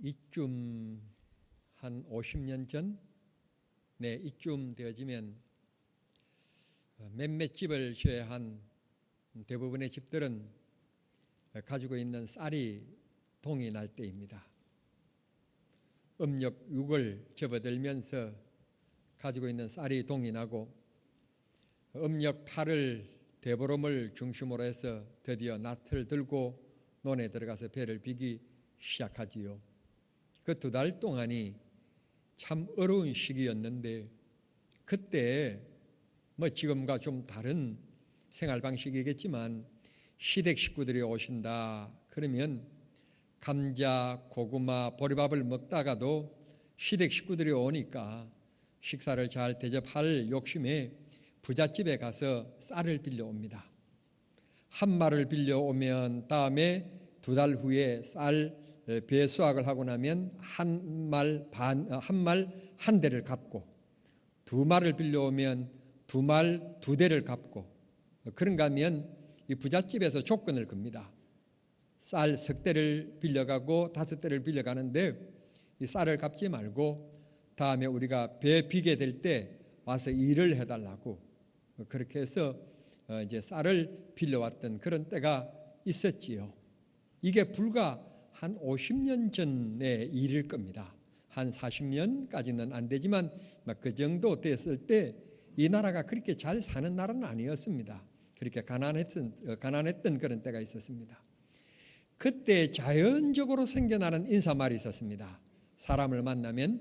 이쯤 한 50년 전, 이쯤 되어지면 몇몇 집을 제외한 대부분의 집들은 가지고 있는 쌀이 동이 날 때입니다. 음력 6을 접어들면서 가지고 있는 쌀이 동이 나고 음력 8을 대보름을 중심으로 해서 드디어 낫을 들고 논에 들어가서 배를 비기 시작하지요. 그 2달 동안이 참 어려운 시기였는데 그때 지금과 좀 다른 생활 방식이겠지만 시댁 식구들이 오신다 그러면 감자, 고구마, 보리밥을 먹다가도 시댁 식구들이 오니까 식사를 잘 대접할 욕심에 부잣집에 가서 쌀을 빌려옵니다. 한 말을 빌려오면 다음에 2달 후에 쌀 배수확을 하고 나면 한 말 한 대를 갚고 2말을 빌려오면 2말 2대를 갚고 그런가 하면 이 부잣집에서 조건을 겁니다. 쌀 10대를 빌려가고 5대를 빌려가는데 이 쌀을 갚지 말고 다음에 우리가 배 비게 될 때 와서 일을 해달라고 그렇게 해서 이제 쌀을 빌려왔던 그런 때가 있었지요. 이게 불과 한 50년 전의 일일 겁니다. 한 40년까지는 안 되지만 그 정도 됐을 때 이 나라가 그렇게 잘 사는 나라는 아니었습니다. 그렇게 가난했던 그런 때가 있었습니다. 그때 자연적으로 생겨나는 인사말이 있었습니다. 사람을 만나면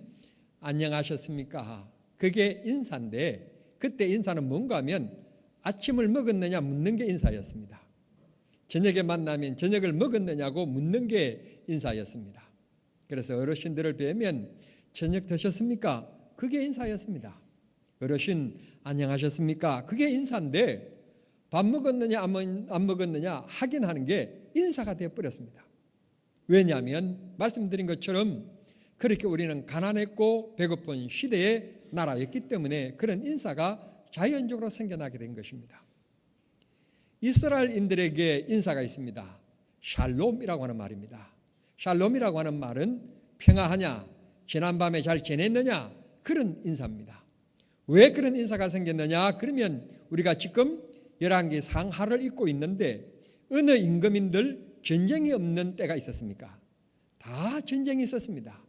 안녕하셨습니까? 그게 인사인데 그때 인사는 뭔가 하면 아침을 먹었느냐 묻는 게 인사였습니다. 저녁에 만나면 저녁을 먹었느냐고 묻는 게 인사였습니다. 그래서 어르신들을 뵈면 저녁 드셨습니까? 그게 인사였습니다. 어르신 안녕하셨습니까? 그게 인사인데 밥 먹었느냐 안 먹었느냐 확인하는 게 인사가 되어버렸습니다. 왜냐하면 말씀드린 것처럼 그렇게 우리는 가난했고 배고픈 시대의 나라였기 때문에 그런 인사가 자연적으로 생겨나게 된 것입니다. 이스라엘인들에게 인사가 있습니다. 샬롬이라고 하는 말입니다. 샬롬이라고 하는 말은 평화하냐, 지난밤에 잘 지냈느냐 그런 인사입니다. 왜 그런 인사가 생겼느냐 그러면 우리가 지금 열왕기 상하를 읽고 있는데 어느 임금인들 전쟁이 없는 때가 있었습니까? 다 전쟁이 있었습니다.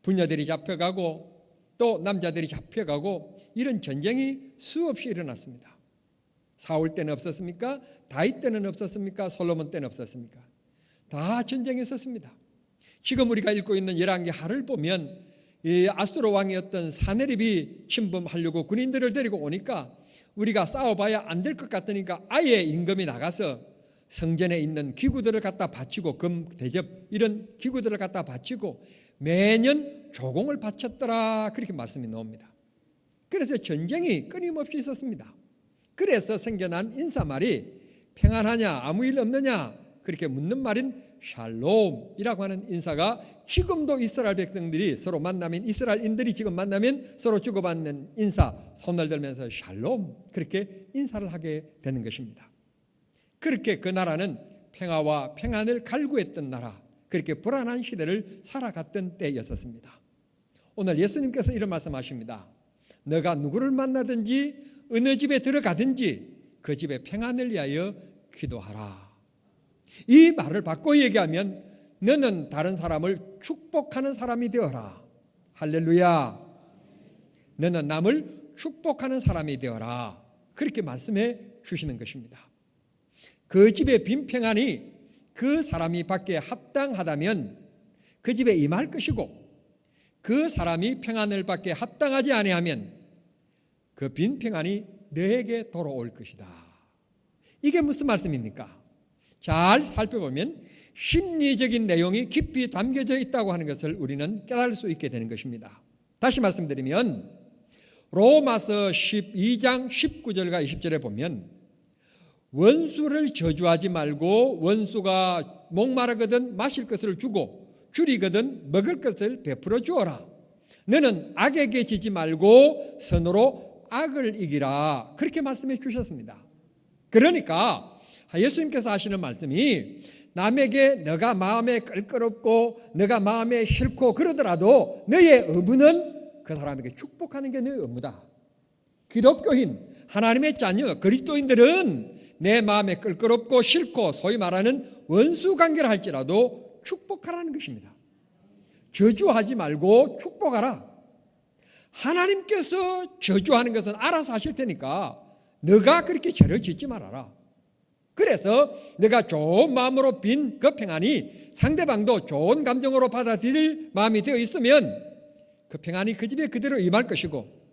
부녀들이 잡혀가고 또 남자들이 잡혀가고 이런 전쟁이 수없이 일어났습니다. 사울 때는 없었습니까? 다윗 때는 없었습니까? 솔로몬 때는 없었습니까? 다 전쟁이 있었습니다. 지금 우리가 읽고 있는 열왕기 하를 보면 이 아수르 왕이었던 사네립이 침범하려고 군인들을 데리고 오니까 우리가 싸워봐야 안 될 것 같으니까 아예 임금이 나가서 성전에 있는 기구들을 갖다 바치고 금, 대접 이런 기구들을 갖다 바치고 매년 조공을 바쳤더라 그렇게 말씀이 나옵니다. 그래서 전쟁이 끊임없이 있었습니다. 그래서 생겨난 인사말이 평안하냐 아무 일 없느냐 그렇게 묻는 말인 샬롬이라고 하는 인사가 지금도 이스라엘 백성들이 서로 만나면 이스라엘인들이 지금 만나면 서로 주고받는 인사 손을 들면서 샬롬 그렇게 인사를 하게 되는 것입니다. 그렇게 그 나라는 평화와 평안을 갈구했던 나라 그렇게 불안한 시대를 살아갔던 때였었습니다. 오늘 예수님께서 이런 말씀하십니다. 너가 누구를 만나든지 어느 집에 들어가든지 그 집의 평안을 위하여 기도하라. 이 말을 바꿔 얘기하면 너는 다른 사람을 축복하는 사람이 되어라. 할렐루야. 너는 남을 축복하는 사람이 되어라. 그렇게 말씀해 주시는 것입니다. 그 집의 빈평안이 그 사람이 받기에 합당하다면 그 집에 임할 것이고 그 사람이 평안을 받기에 합당하지 아니하면 그 빈평안이 너에게 돌아올 것이다. 이게 무슨 말씀입니까? 잘 살펴보면 심리적인 내용이 깊이 담겨져 있다고 하는 것을 우리는 깨달을 수 있게 되는 것입니다. 다시 말씀드리면 로마서 12장 19절과 20절에 보면 원수를 저주하지 말고 원수가 목마르거든 마실 것을 주고 줄이거든 먹을 것을 베풀어 주어라. 너는 악에게 지지 말고 선으로 악을 이기라. 그렇게 말씀해 주셨습니다. 그러니까 예수님께서 하시는 말씀이 남에게 너가 마음에 껄끄럽고 너가 마음에 싫고 그러더라도 너의 의무는 그 사람에게 축복하는 게 너의 의무다. 기독교인, 하나님의 자녀, 그리스도인들은 내 마음에 껄끄럽고 싫고 소위 말하는 원수 관계를 할지라도 축복하라는 것입니다. 저주하지 말고 축복하라. 하나님께서 저주하는 것은 알아서 하실 테니까 너가 그렇게 죄를 짓지 말아라. 그래서 내가 좋은 마음으로 빈 그 평안이 상대방도 좋은 감정으로 받아들일 마음이 되어 있으면 그 평안이 그 집에 그대로 임할 것이고,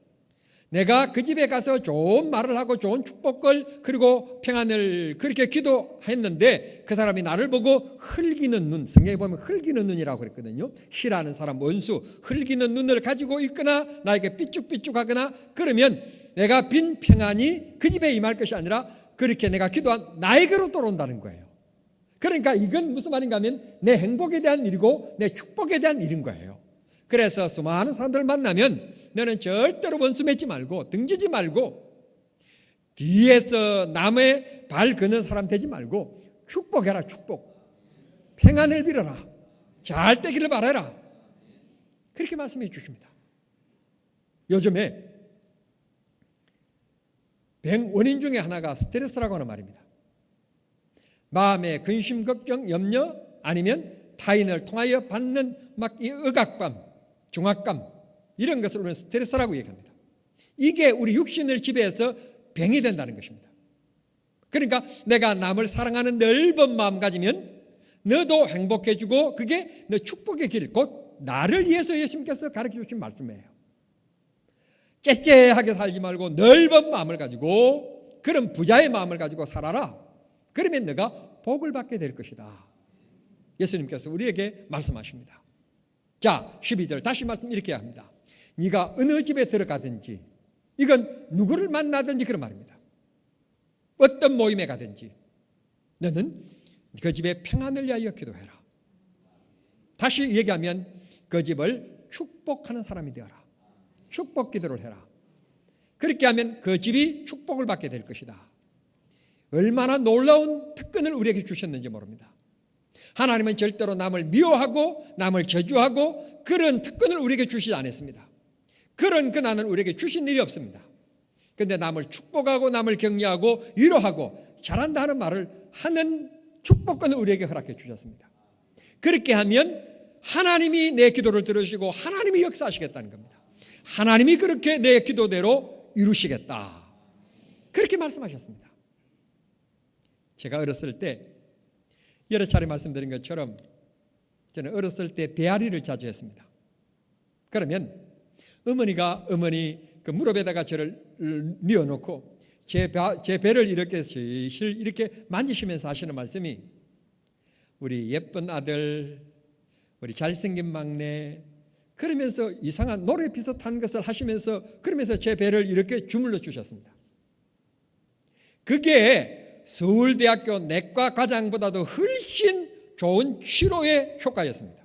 내가 그 집에 가서 좋은 말을 하고 좋은 축복을 그리고 평안을 그렇게 기도했는데 그 사람이 나를 보고 흘기는 눈, 성경에 보면 흘기는 눈이라고 그랬거든요. 싫어하는 사람, 원수, 흘기는 눈을 가지고 있거나 나에게 삐죽삐죽하거나 그러면 내가 빈 평안이 그 집에 임할 것이 아니라 그렇게 내가 기도한 나에게로 돌아온다는 거예요. 그러니까 이건 무슨 말인가 하면 내 행복에 대한 일이고 내 축복에 대한 일인 거예요. 그래서 수많은 사람들 만나면 너는 절대로 원수 맺지 말고 등지지 말고 뒤에서 남의 발 그는 사람 되지 말고 축복해라. 축복, 평안을 빌어라, 잘 되기를 바라라. 그렇게 말씀해 주십니다. 요즘에 병 원인 중에 하나가 스트레스라고 하는 말입니다. 마음의 근심, 걱정, 염려 아니면 타인을 통하여 받는 막 이 억압감, 중압감 이런 것을 우리는 스트레스라고 얘기합니다. 이게 우리 육신을 지배해서 병이 된다는 것입니다. 그러니까 내가 남을 사랑하는 넓은 마음 가지면 너도 행복해지고 그게 너 축복의 길, 곧 나를 위해서 예수님께서 가르쳐 주신 말씀이에요. 째째하게 살지 말고 넓은 마음을 가지고 그런 부자의 마음을 가지고 살아라. 그러면 너가 복을 받게 될 것이다. 예수님께서 우리에게 말씀하십니다. 자, 12절 다시 말씀 이렇게 합니다. 네가 어느 집에 들어가든지, 이건 누구를 만나든지 그런 말입니다. 어떤 모임에 가든지 너는 그 집의 평안을 위하여 기도해라. 다시 얘기하면 그 집을 축복하는 사람이 되어라. 축복 기도를 해라. 그렇게 하면 그 집이 축복을 받게 될 것이다. 얼마나 놀라운 특권을 우리에게 주셨는지 모릅니다. 하나님은 절대로 남을 미워하고 남을 저주하고 그런 특권을 우리에게 주시지 않았습니다. 그런 권한은 우리에게 주신 일이 없습니다. 그런데 남을 축복하고 남을 격려하고 위로하고 잘한다 하는 말을 하는 축복권을 우리에게 허락해 주셨습니다. 그렇게 하면 하나님이 내 기도를 들으시고 하나님이 역사하시겠다는 겁니다. 하나님이 그렇게 내 기도대로 이루시겠다. 그렇게 말씀하셨습니다. 제가 어렸을 때 여러 차례 말씀드린 것처럼 저는 어렸을 때 배앓이를 자주 했습니다. 그러면 어머니가 그 무릎에다가 저를 뉘어놓고 제 배를 이렇게 슬슬 이렇게 만지시면서 하시는 말씀이, 우리 예쁜 아들, 우리 잘생긴 막내, 그러면서 이상한 노래 비슷한 것을 하시면서 그러면서 제 배를 이렇게 주물러 주셨습니다. 그게 서울대학교 내과 과장보다도 훨씬 좋은 치료의 효과였습니다.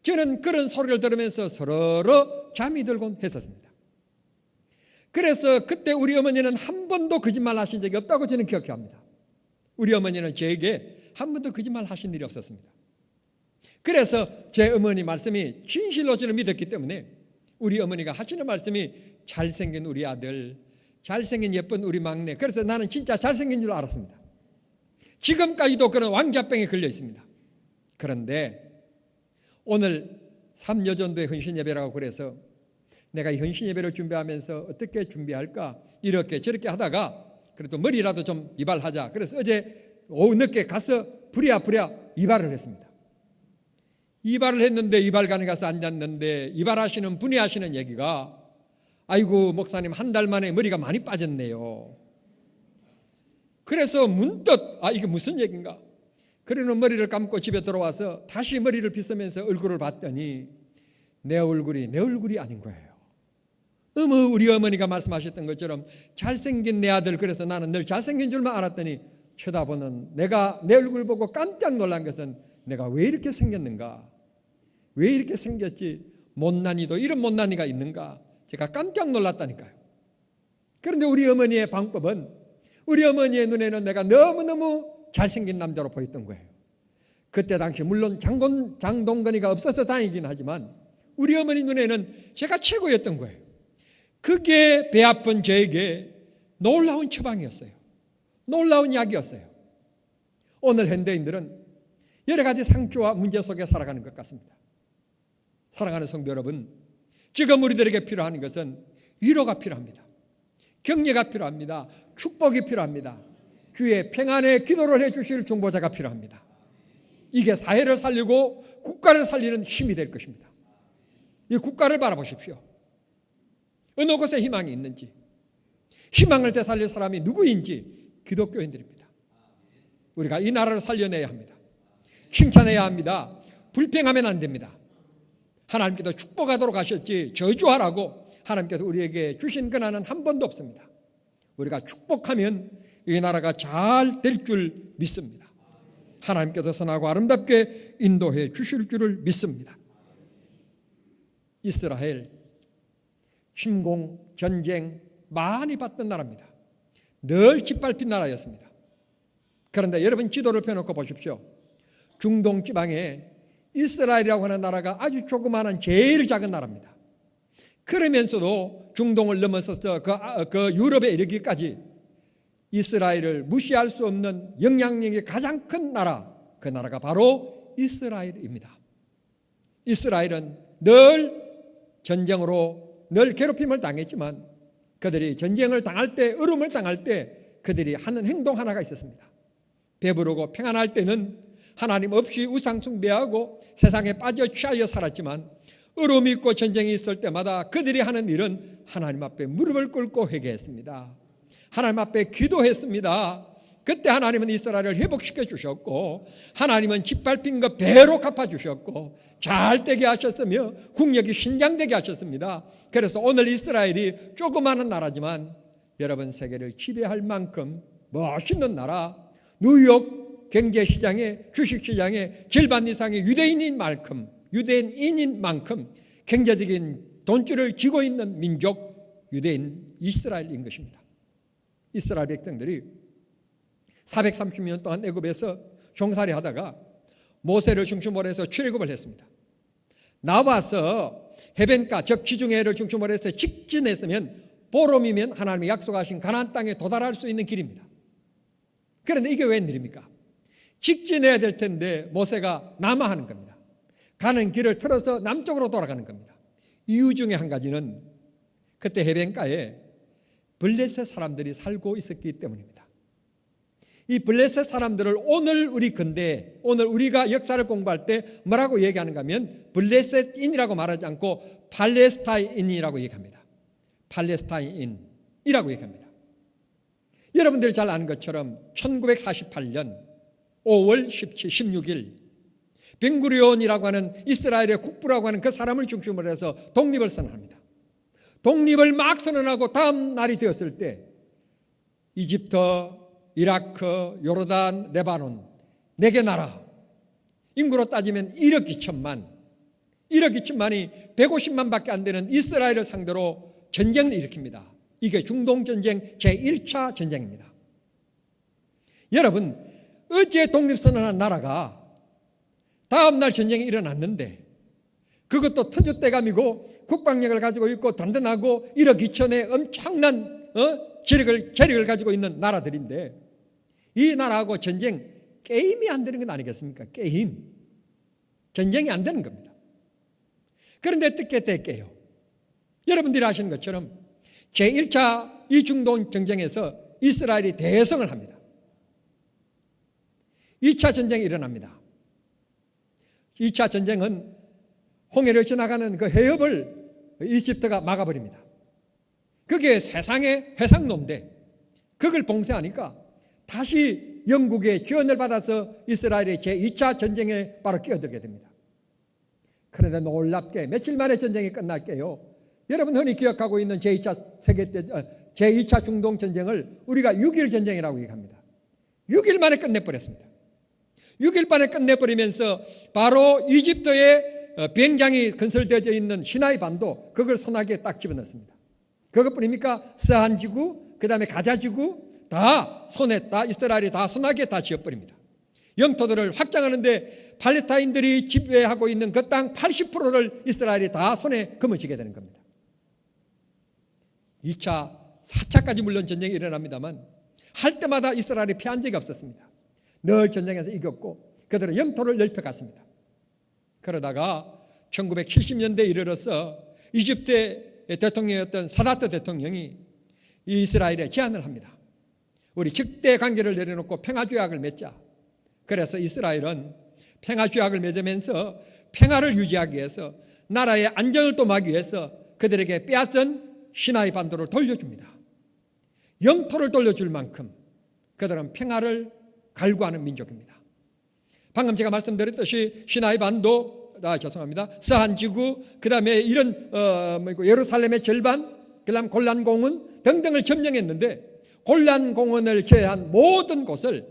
저는 그런 소리를 들으면서 서러러 잠이 들곤 했었습니다. 그래서 그때 우리 어머니는 한 번도 거짓말 하신 적이 없다고 저는 기억합니다. 우리 어머니는 저에게 한 번도 거짓말 하신 일이 없었습니다. 그래서 제 어머니 말씀이 진실로 저는 믿었기 때문에 우리 어머니가 하시는 말씀이 잘생긴 우리 아들, 잘생긴 예쁜 우리 막내, 그래서 나는 진짜 잘생긴 줄 알았습니다. 지금까지도 그런 왕자병에 걸려 있습니다. 그런데 오늘 3여전도의 헌신예배라고 그래서 내가 이 헌신예배를 준비하면서 어떻게 준비할까 이렇게 저렇게 하다가 그래도 머리라도 좀 이발하자. 그래서 어제 오후 늦게 가서 부랴부랴 이발을 했습니다. 이발을 했는데 이발관에 가서 앉았는데 이발하시는 분이 하시는 얘기가, 아이고 목사님 한 달 만에 머리가 많이 빠졌네요. 그래서 문득 이게 무슨 얘기인가. 그러는 머리를 감고 집에 들어와서 다시 머리를 빗으면서 얼굴을 봤더니 내 얼굴이 아닌 거예요. 우리 어머니가 말씀하셨던 것처럼 잘생긴 내 아들, 그래서 나는 늘 잘생긴 줄만 알았더니 쳐다보는 내가 내 얼굴 보고 깜짝 놀란 것은 내가 왜 이렇게 생겼는가, 왜 이렇게 생겼지, 못난이도 이런 못난이가 있는가, 제가 깜짝 놀랐다니까요. 그런데 우리 어머니의 방법은, 우리 어머니의 눈에는 내가 너무너무 잘생긴 남자로 보였던 거예요. 그때 당시 물론 장동건이가 없어서 다행이긴 하지만 우리 어머니 눈에는 제가 최고였던 거예요. 그게 배 아픈 저에게 놀라운 처방이었어요. 놀라운 약이었어요. 오늘 현대인들은 여러 가지 상처와 문제 속에 살아가는 것 같습니다. 사랑하는 성도 여러분, 지금 우리들에게 필요한 것은 위로가 필요합니다. 격려가 필요합니다. 축복이 필요합니다. 주의 평안의 기도를 해주실 중보자가 필요합니다. 이게 사회를 살리고 국가를 살리는 힘이 될 것입니다. 이 국가를 바라보십시오. 어느 곳에 희망이 있는지, 희망을 되살릴 사람이 누구인지 기독교인들입니다. 우리가 이 나라를 살려내야 합니다. 칭찬해야 합니다. 불평하면 안 됩니다. 하나님께서 축복하도록 하셨지 저주하라고 하나님께서 우리에게 주신 권한은 한 번도 없습니다. 우리가 축복하면 이 나라가 잘 될 줄 믿습니다. 하나님께서 선하고 아름답게 인도해 주실 줄을 믿습니다. 이스라엘 침공, 전쟁 많이 받던 나라입니다. 늘 짓밟힌 나라였습니다. 그런데 여러분 지도를 펴놓고 보십시오. 중동 지방에 이스라엘이라고 하는 나라가 아주 조그마한 제일 작은 나라입니다. 그러면서도 중동을 넘어서서 그 유럽에 이르기까지 이스라엘을 무시할 수 없는 영향력이 가장 큰 나라, 그 나라가 바로 이스라엘입니다. 이스라엘은 늘 전쟁으로 늘 괴롭힘을 당했지만 그들이 전쟁을 당할 때, 어려움을 당할 때 그들이 하는 행동 하나가 있었습니다. 배부르고 평안할 때는 하나님 없이 우상 숭배하고 세상에 빠져 취하여 살았지만 어려움이 있고 전쟁이 있을 때마다 그들이 하는 일은 하나님 앞에 무릎을 꿇고 회개했습니다. 하나님 앞에 기도했습니다. 그때 하나님은 이스라엘을 회복시켜 주셨고 하나님은 짓밟힌 것 배로 갚아주셨고 잘 되게 하셨으며 국력이 신장되게 하셨습니다. 그래서 오늘 이스라엘이 조그마한 나라지만 여러분 세계를 지배할 만큼 멋있는 나라, 뉴욕 경제시장에 주식시장에 절반 이상의 유대인인 만큼 경제적인 돈줄을 쥐고 있는 민족 유대인 이스라엘인 것입니다. 이스라엘 백성들이 430년 동안 애굽에서 종살이 하다가 모세를 중심으로 해서 출애굽을 했습니다. 나와서 해변가 즉 지중해를 중심으로 해서 직진했으면 보름이면 하나님이 약속하신 가나안 땅에 도달할 수 있는 길입니다. 그런데 이게 웬일입니까? 직진해야 될 텐데 모세가 남하하는 겁니다. 가는 길을 틀어서 남쪽으로 돌아가는 겁니다. 이유 중에 한 가지는 그때 해변가에 블레셋 사람들이 살고 있었기 때문입니다. 이 블레셋 사람들을 오늘 우리가 역사를 공부할 때 뭐라고 얘기하는가 하면 블레셋인이라고 말하지 않고 팔레스타인이라고 얘기합니다. 팔레스타인이라고 얘기합니다. 여러분들이 잘 아는 것처럼 1948년 5월 16일 벤구리온이라고 하는 이스라엘의 국부라고 하는 그 사람을 중심으로 해서 독립을 선언합니다. 독립을 막 선언하고 다음 날이 되었을 때 이집트, 이라크, 요르단, 레바논 4개 나라 인구로 따지면 1억 2천만 1억 2천만이 150만밖에 안 되는 이스라엘을 상대로 전쟁을 일으킵니다. 이게 중동전쟁 제1차 전쟁입니다. 여러분 어제 독립선언한 나라가 다음날 전쟁이 일어났는데 그것도 터줏대감이고 국방력을 가지고 있고 든든하고 1억 2천의 엄청난 재력을 가지고 있는 나라들인데 이 나라하고 전쟁 게임이 안 되는 건 아니겠습니까? 게임. 전쟁이 안 되는 겁니다. 그런데 어떻게 될게요? 여러분들이 아시는 것처럼 제1차 이 중동 전쟁에서 이스라엘이 대성을 합니다. 2차 전쟁이 일어납니다. 2차 전쟁은 홍해를 지나가는 그 해협을 이집트가 막아버립니다. 그게 세상의 해상로인데 그걸 봉쇄하니까 다시 영국의 지원을 받아서 이스라엘의 제2차 전쟁에 바로 끼어들게 됩니다. 그런데 놀랍게 며칠 만에 전쟁이 끝날게요. 여러분 흔히 기억하고 있는 제2차 중동 전쟁을 우리가 6.1 전쟁이라고 얘기합니다. 6일 만에 끝내버렸습니다. 6일 만에 끝내버리면서 바로 이집트의 비행장이 건설되어 있는 시나이 반도 그걸 소나기에 딱 집어넣습니다. 그것뿐입니까? 서한지구, 그 다음에 가자지구, 다 손했다. 이스라엘이 다 손아귀에 다 쥐어버립니다. 영토들을 확장하는데 팔레스타인들이 지배하고 있는 그 땅 80%를 이스라엘이 다 손에 거머쥐게 되는 겁니다. 2차, 4차까지 물론 전쟁이 일어납니다만 할 때마다 이스라엘이 패한 적이 없었습니다. 늘 전쟁에서 이겼고 그들은 영토를 넓혀갔습니다. 그러다가 1970년대에 이르러서 이집트의 대통령이었던 사다트 대통령이 이스라엘에 제안을 합니다. 우리 적대 관계를 내려놓고 평화조약을 맺자. 그래서 이스라엘은 평화조약을 맺으면서 평화를 유지하기 위해서 나라의 안정을 도모하기 위해서 그들에게 빼앗은 시나이 반도를 돌려줍니다. 영토를 돌려줄 만큼 그들은 평화를 갈구하는 민족입니다. 방금 제가 말씀드렸듯이 시나이 반도, 서한 지구, 그 다음에 이런 예루살렘의 절반, 그 다음 골란 공원 등등을 점령했는데 골란 공원을 제외한 모든 곳을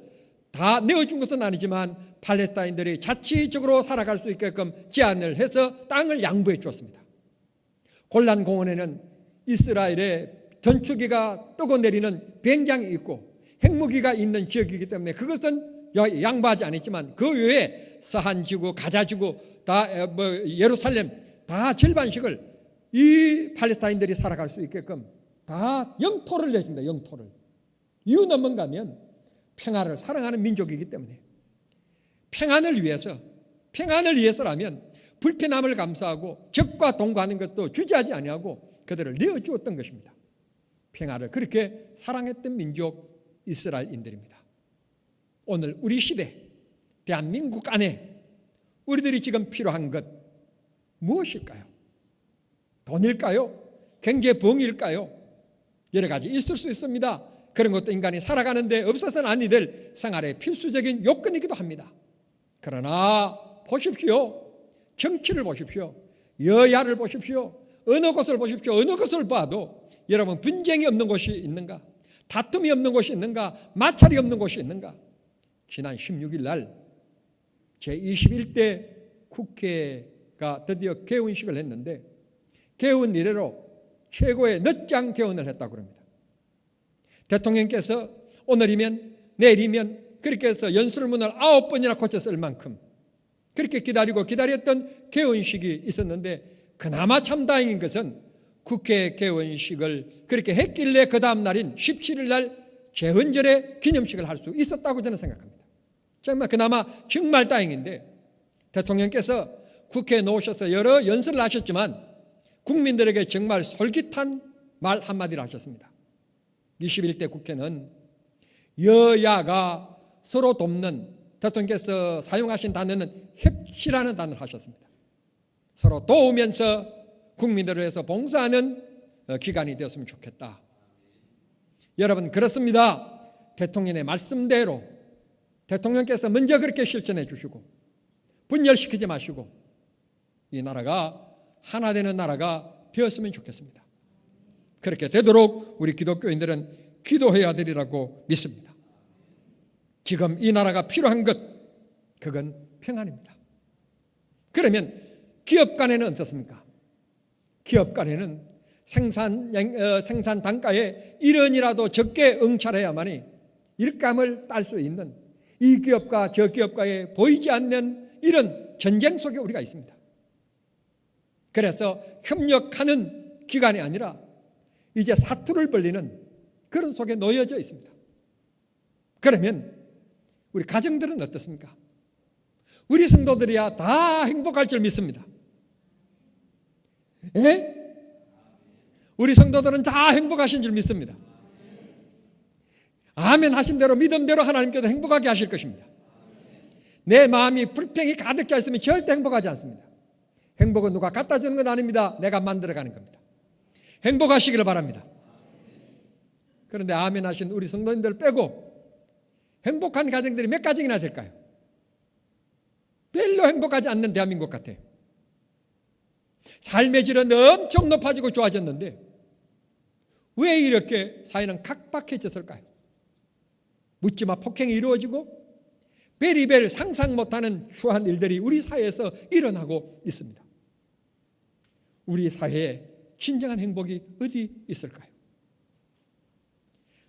다 내어준 것은 아니지만 팔레스타인들이 자치적으로 살아갈 수 있게끔 제안을 해서 땅을 양보해 주었습니다. 골란 공원에는 이스라엘의 전투기가 떠고내리는 비행장이 있고 핵무기가 있는 지역이기 때문에 그것은 양보하지 않았지만 그 외에 서한 지구, 가자 지구, 다 예루살렘 다 절반씩을 이 팔레스타인들이 살아갈 수 있게끔 다 영토를 내줍니다. 영토를. 이유는 뭔가 하면 평화를 사랑하는 민족이기 때문에 평안을 위해서라면 불편함을 감수하고 적과 동거하는 것도 주저하지 아니하고 그들을 내어주었던 것입니다. 평화를 그렇게 사랑했던 민족 이스라엘인들입니다. 오늘 우리 시대 대한민국 안에 우리들이 지금 필요한 것 무엇일까요? 돈일까요? 경제 부흥일까요? 여러 가지 있을 수 있습니다. 그런 것도 인간이 살아가는데 없어서는 아니 될 생활의 필수적인 요건이기도 합니다. 그러나 보십시오. 정치를 보십시오. 여야를 보십시오. 어느 곳을 보십시오. 어느 것을 봐도 여러분 분쟁이 없는 곳이 있는가? 다툼이 없는 곳이 있는가? 마찰이 없는 곳이 있는가? 지난 16일 날 제21대 국회가 드디어 개원식을 했는데 개원 이래로 최고의 늦장 개원을 했다고 합니다. 대통령께서 오늘이면 내일이면 그렇게 해서 연설문을 9번이나 고쳐 쓸 만큼 그렇게 기다렸던 개원식이 있었는데 그나마 참 다행인 것은 국회 개원식을 그렇게 했길래 그 다음 날인 17일 날 재헌절의 기념식을 할 수 있었다고 저는 생각합니다. 그나마 정말 다행인데 대통령께서 국회에 놓으셔서 여러 연설을 하셨지만 국민들에게 정말 솔깃한 말 한마디를 하셨습니다. 21대 국회는 여야가 서로 돕는 대통령께서 사용하신 단어는 협치라는 단어를 하셨습니다. 서로 도우면서 국민들을 위해서 봉사하는 기관이 되었으면 좋겠다. 여러분 그렇습니다. 대통령의 말씀대로 대통령께서 먼저 그렇게 실천해 주시고 분열시키지 마시고 이 나라가 하나 되는 나라가 되었으면 좋겠습니다. 그렇게 되도록 우리 기독교인들은 기도해야 되리라고 믿습니다. 지금 이 나라가 필요한 것 그건 평안입니다. 그러면 기업 간에는 어떻습니까? 기업 간에는 생산 단가에 1원이라도 적게 응찰해야만이 일감을 딸 수 있는 이 기업과 저 기업과의 보이지 않는 이런 전쟁 속에 우리가 있습니다. 그래서 협력하는 기관이 아니라 이제 사투를 벌리는 그런 속에 놓여져 있습니다. 그러면 우리 가정들은 어떻습니까? 우리 성도들이야 다 행복할 줄 믿습니다. 예? 우리 성도들은 다 행복하신 줄 믿습니다. 아멘 하신 대로 믿음대로 하나님께서 행복하게 하실 것입니다. 내 마음이 불평이 가득 차 있으면 절대 행복하지 않습니다. 행복은 누가 갖다 주는 건 아닙니다. 내가 만들어가는 겁니다. 행복하시기를 바랍니다. 그런데 아멘 하신 우리 성도님들 빼고 행복한 가정들이 몇 가정이나 될까요? 별로 행복하지 않는 대한민국 같아요. 삶의 질은 엄청 높아지고 좋아졌는데 왜 이렇게 사회는 각박해졌을까요? 묻지마 폭행이 이루어지고 베리벨 상상 못하는 추한 일들이 우리 사회에서 일어나고 있습니다. 우리 사회에 진정한 행복이 어디 있을까요?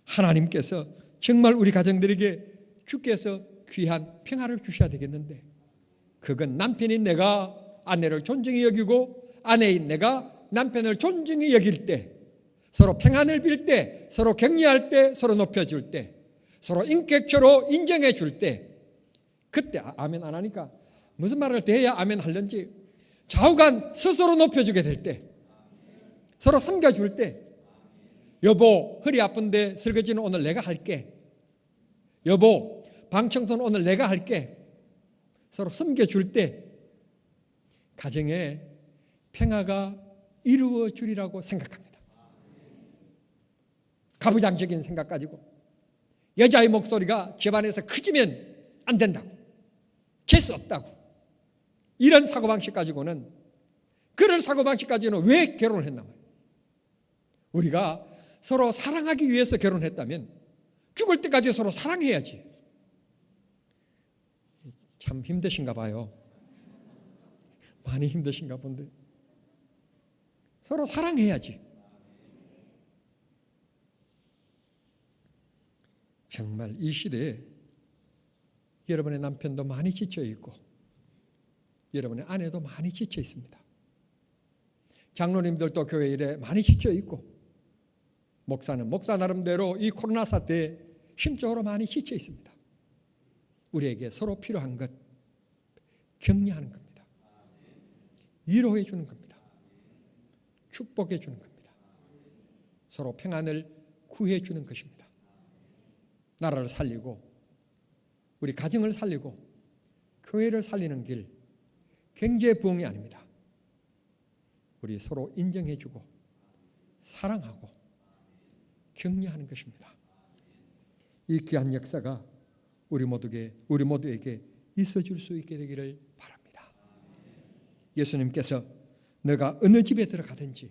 하나님께서 정말 우리 가정들에게 주께서 귀한 평화를 주셔야 되겠는데, 그건 남편인 내가 아내를 존중히 여기고 아내인 내가 남편을 존중히 여길 때, 서로 평안을 빌 때, 서로 격려할 때, 서로 높여줄 때, 서로 인격적으로 인정해 줄 때, 그때 아멘 안 하니까 무슨 말을 더 해야 아멘 하는지, 좌우간 스스로 높여주게 될 때, 서로 섬겨줄 때, 여보 허리 아픈데 설거지는 오늘 내가 할게, 여보 방 청소는 오늘 내가 할게, 서로 섬겨줄 때 가정에 평화가 이루어지리라고 생각합니다. 가부장적인 생각 가지고 여자의 목소리가 집안에서 커지면 안 된다고, 재수 없다고, 이런 사고방식 가지고는, 그런 사고방식 가지고는 왜 결혼을 했나 말이에요. 우리가 서로 사랑하기 위해서 결혼했다면 죽을 때까지 서로 사랑해야지. 참 힘드신가 봐요. 많이 힘드신가 본데. 서로 사랑해야지. 정말 이 시대에 여러분의 남편도 많이 지쳐 있고 여러분의 아내도 많이 지쳐 있습니다. 장로님들도 교회 일에 많이 지쳐 있고, 목사는 목사 나름대로 이 코로나 사태에 심적으로 많이 지쳐 있습니다. 우리에게 서로 필요한 것, 격려하는 겁니다. 위로해 주는 겁니다. 축복해 주는 겁니다. 서로 평안을 구해 주는 것입니다. 나라를 살리고 우리 가정을 살리고 교회를 살리는 길, 경제 부흥이 아닙니다. 우리 서로 인정해 주고 사랑하고 격려하는 것입니다. 이 귀한 역사가 우리 모두에게 있어줄 수 있게 되기를 바랍니다. 예수님께서 너가 어느 집에 들어가든지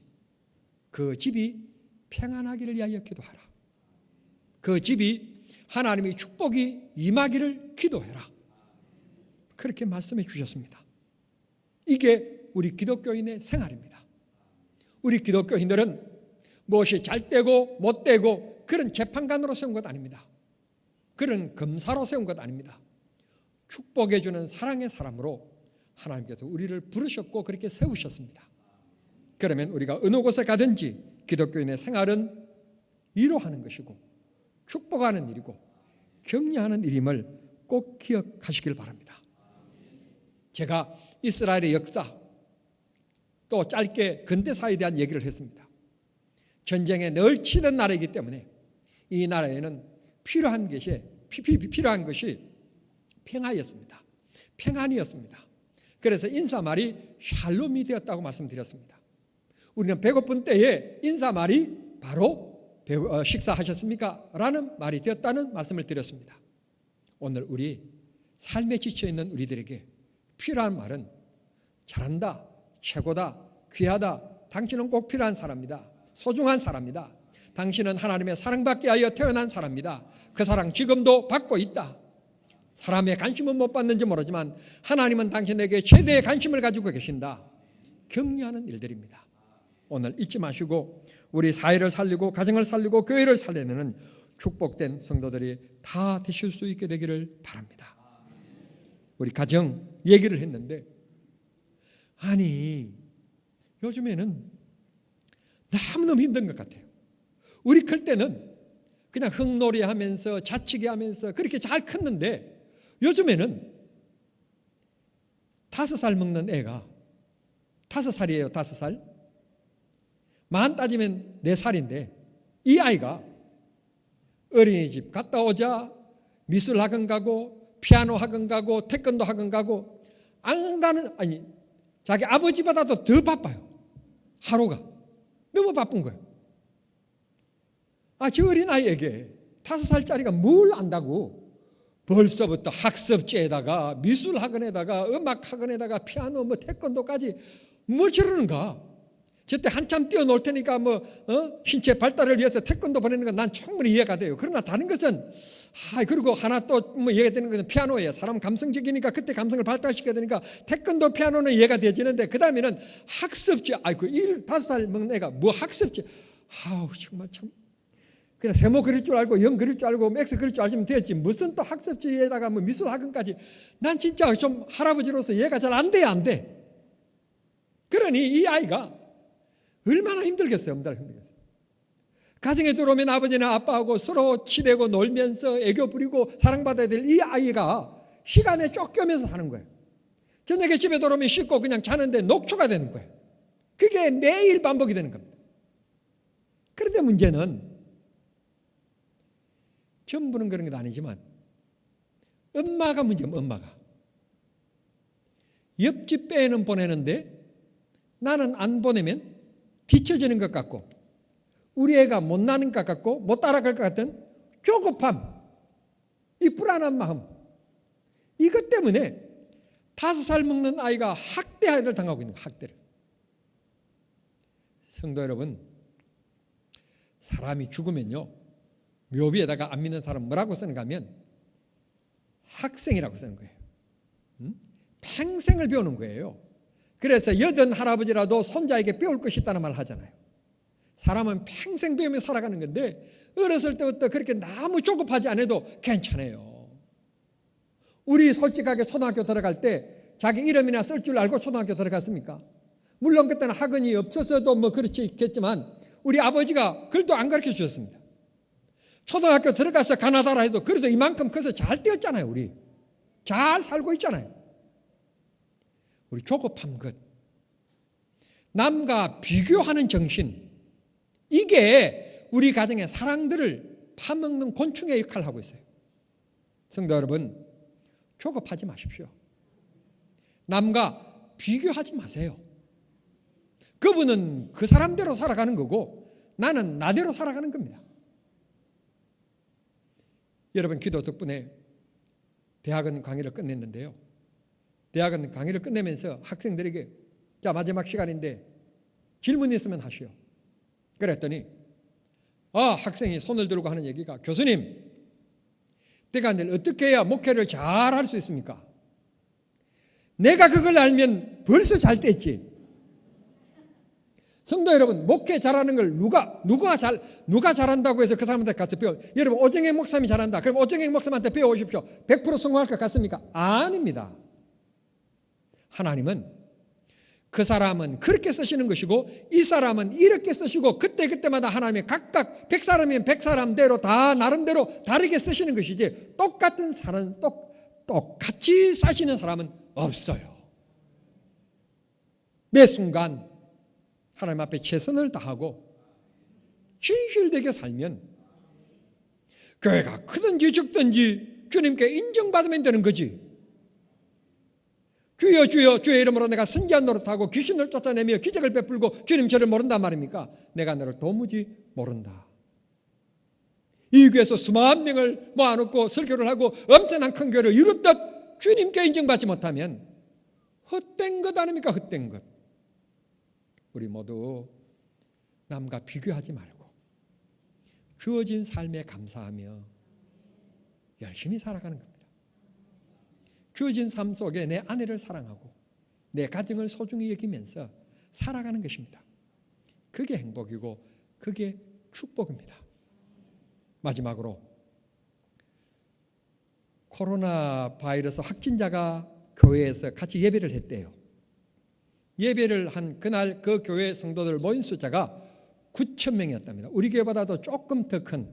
그 집이 평안하기를 위하여 기도하라. 그 집이 하나님의 축복이 임하기를 기도해라. 그렇게 말씀해 주셨습니다. 이게 우리 기독교인의 생활입니다. 우리 기독교인들은 무엇이 잘 되고 못 되고 그런 재판관으로 세운 것 아닙니다. 그런 검사로 세운 것 아닙니다. 축복해 주는 사랑의 사람으로 하나님께서 우리를 부르셨고 그렇게 세우셨습니다. 그러면 우리가 어느 곳에 가든지 기독교인의 생활은 위로하는 것이고 축복하는 일이고 격려하는 일임을 꼭 기억하시길 바랍니다. 제가 이스라엘의 역사, 또 짧게 근대사에 대한 얘기를 했습니다. 전쟁에 늘 치는 나라이기 때문에 이 나라에는 필요한 것이 평화였습니다. 평안이었습니다. 그래서 인사말이 샬롬이 되었다고 말씀드렸습니다. 우리는 배고픈 때에 인사말이 바로 식사하셨습니까? 라는 말이 되었다는 말씀을 드렸습니다. 오늘 우리 삶에 지쳐있는 우리들에게 필요한 말은 잘한다, 최고다, 귀하다, 당신은 꼭 필요한 사람이다, 소중한 사람이다, 당신은 하나님의 사랑받기 위하여 태어난 사람이다, 그 사랑 지금도 받고 있다, 사람의 관심은 못 받는지 모르지만 하나님은 당신에게 최대의 관심을 가지고 계신다, 격려하는 일들입니다. 오늘 잊지 마시고 우리 사회를 살리고 가정을 살리고 교회를 살리는 축복된 성도들이 다 되실 수 있게 되기를 바랍니다. 우리 가정 얘기를 했는데, 아니 요즘에는 너무너무 힘든 것 같아요. 우리 클 때는 그냥 흙놀이 하면서 자치기 하면서 그렇게 잘 컸는데, 요즘에는 5살 먹는 애가 5살이에요. 5살. 만 따지면 4살인데 이 아이가 어린이집 갔다 오자 미술 학원 가고 피아노 학원 가고 태권도 학원 가고 안 가는, 아니 자기 아버지보다도 더 바빠요. 하루가 너무 바쁜 거예요. 저 어린아이에게 5살짜리가 뭘 안다고 벌써부터 학습지에다가 미술학원에다가 음악학원에다가 피아노 태권도까지 뭘 치르는가. 저때 한참 뛰어놀 테니까 신체 발달을 위해서 태권도 보내는 건 난 충분히 이해가 돼요. 그러나 다른 것은 그리고 하나 또 이해가 되는 것은 피아노예요. 사람 감성적이니까 그때 감성을 발달시켜야 되니까 태권도 피아노는 이해가 되지는데, 그 다음에는 학습지, 그 5살 먹는 애가 뭐 학습지, 정말 참 그냥 세모 그릴 줄 알고 영 그릴 줄 알고 X 그릴 줄 아시면 되었지. 무슨 또 학습지에다가 뭐 미술학원까지. 난 진짜 좀 할아버지로서 이해가 잘 안 돼요. 안 돼. 그러니 이 아이가 얼마나 힘들겠어요. 얼마나 힘들겠어요. 가정에 들어오면 아버지나 아빠하고 서로 치대고 놀면서 애교 부리고 사랑받아야 될 이 아이가 시간에 쫓겨면서 사는 거예요. 저녁에 집에 들어오면 씻고 그냥 자는데 녹초가 되는 거예요. 그게 매일 반복이 되는 겁니다. 그런데 문제는 전부는 그런 건 아니지만 엄마가 문제면 엄마가 옆집 배에는 보내는데 나는 안 보내면 뒤처지는 것 같고 우리 애가 못 나는 것 같고 못 따라갈 것 같은 조급함, 이 불안한 마음, 이것 때문에 5살 먹는 아이가 학대를 당하고 있는 거예요. 학대를. 성도 여러분, 사람이 죽으면요 묘비에다가 안 믿는 사람 뭐라고 쓰는가 하면 학생이라고 쓰는 거예요. 평생을 배우는 거예요. 그래서 여든 할아버지라도 손자에게 배울 것이 있다는 말을 하잖아요. 사람은 평생 배우며 살아가는 건데 어렸을 때부터 그렇게 너무 조급하지 않아도 괜찮아요. 우리 솔직하게 초등학교 들어갈 때 자기 이름이나 쓸 줄 알고 초등학교 들어갔습니까? 물론 그때는 학원이 없어서도 뭐 그렇지 있겠지만 우리 아버지가 글도 안 가르쳐 주셨습니다. 초등학교 들어가서 가나다라 해도 그래도 이만큼 커서 잘 되었잖아요. 우리 잘 살고 있잖아요. 우리 조급한 것, 남과 비교하는 정신, 이게 우리 가정의 사랑들을 파먹는 곤충의 역할을 하고 있어요. 성도 여러분, 조급하지 마십시오. 남과 비교하지 마세요. 그분은 그 사람대로 살아가는 거고 나는 나대로 살아가는 겁니다. 여러분, 기도 덕분에 대학원 강의를 끝냈는데요. 대학원 강의를 끝내면서 학생들에게 자, 마지막 시간인데 질문 있으면 하시오. 그랬더니 학생이 손을 들고 하는 얘기가 교수님, 내가 내일 어떻게 해야 목회를 잘 할 수 있습니까? 내가 그걸 알면 벌써 잘 됐지. 성도 여러분, 목회 잘하는 걸 누가 잘한다고 해서 그 사람한테 가서 배워. 여러분, 오정행 목사님이 잘한다. 그럼 오정행 목사님한테 배워오십시오. 100% 성공할 것 같습니까? 아닙니다. 하나님은 그 사람은 그렇게 쓰시는 것이고 이 사람은 이렇게 쓰시고 그때마다 하나님이 각각 100사람이면 100사람대로 다 나름대로 다르게 쓰시는 것이지 똑같은 사람, 똑같이 사시는 사람은 없어요. 매 순간 하나님 앞에 최선을 다하고 진실되게 살면 교회가 크든지 적든지 주님께 인정받으면 되는 거지. 주여 주여 주의 이름으로 내가 선지한 노릇하고 귀신을 쫓아내며 기적을 베풀고 주님 저를 모른단 말입니까? 내가 너를 도무지 모른다. 이 교회에서 수만 명을 모아놓고 설교를 하고 엄청난 큰 교회를 이뤘듯 주님께 인정받지 못하면 헛된 것 아닙니까? 헛된 것. 우리 모두 남과 비교하지 말고 주어진 삶에 감사하며 열심히 살아가는 겁니다. 주어진 삶 속에 내 아내를 사랑하고 내 가정을 소중히 여기면서 살아가는 것입니다. 그게 행복이고 그게 축복입니다. 마지막으로 코로나 바이러스 확진자가 교회에서 같이 예배를 했대요. 예배를 한 그날 그 교회 성도들 모인 숫자가 9,000명이었답니다. 우리 교회보다도 조금 더 큰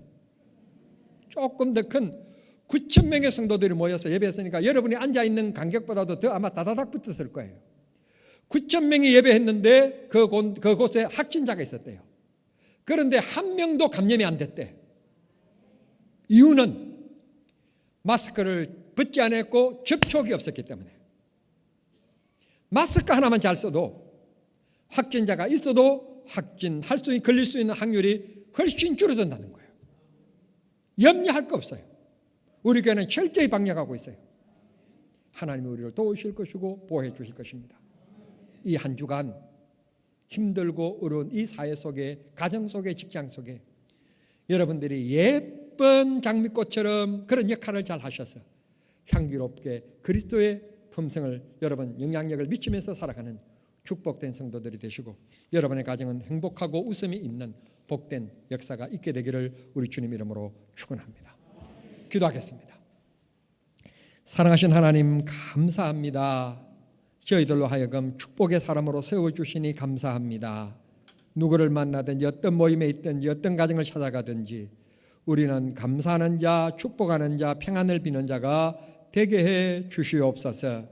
9,000명의 성도들이 모여서 예배했으니까 여러분이 앉아있는 간격보다도 더 아마 다다닥 붙었을 거예요. 9,000명이 예배했는데 그곳에 확진자가 있었대요. 그런데 한 명도 감염이 안 됐대. 이유는 마스크를 벗지 않았고 접촉이 없었기 때문에. 마스크 하나만 잘 써도 확진자가 있어도 걸릴 수 있는 확률이 훨씬 줄어든다는 거예요. 염려할 거 없어요. 우리 교회는 철저히 방역하고 있어요. 하나님이 우리를 도우실 것이고 보호해 주실 것입니다. 이 한 주간 힘들고 어려운 이 사회 속에, 가정 속에, 직장 속에 여러분들이 예쁜 장미꽃처럼 그런 역할을 잘 하셔서 향기롭게 그리스도의 품성을 여러분 영향력을 미치면서 살아가는 축복된 성도들이 되시고 여러분의 가정은 행복하고 웃음이 있는 복된 역사가 있게 되기를 우리 주님 이름으로 축원합니다. 기도하겠습니다. 사랑하신 하나님 감사합니다. 저희들로 하여금 축복의 사람으로 세워주시니 감사합니다. 누구를 만나든지 어떤 모임에 있든지 어떤 가정을 찾아가든지 우리는 감사하는 자, 축복하는 자, 평안을 비는 자가 되게 해 주시옵소서.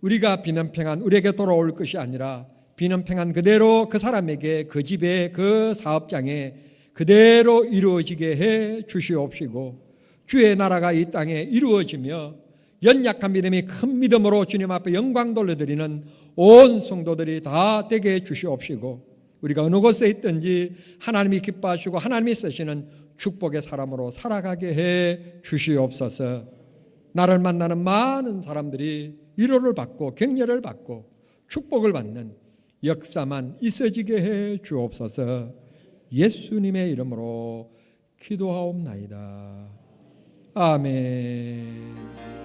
우리가 비는 평안 우리에게 돌아올 것이 아니라 비는 평안 그대로 그 사람에게 그 집에 그 사업장에 그대로 이루어지게 해 주시옵시고 주의 나라가 이 땅에 이루어지며 연약한 믿음이 큰 믿음으로 주님 앞에 영광 돌려드리는 온 성도들이 다 되게 해 주시옵시고 우리가 어느 곳에 있든지 하나님이 기뻐하시고 하나님이 쓰시는 축복의 사람으로 살아가게 해 주시옵소서. 나를 만나는 많은 사람들이 위로를 받고 격려를 받고 축복을 받는 역사만 있어지게 해 주옵소서. 예수님의 이름으로 기도하옵나이다. 아멘.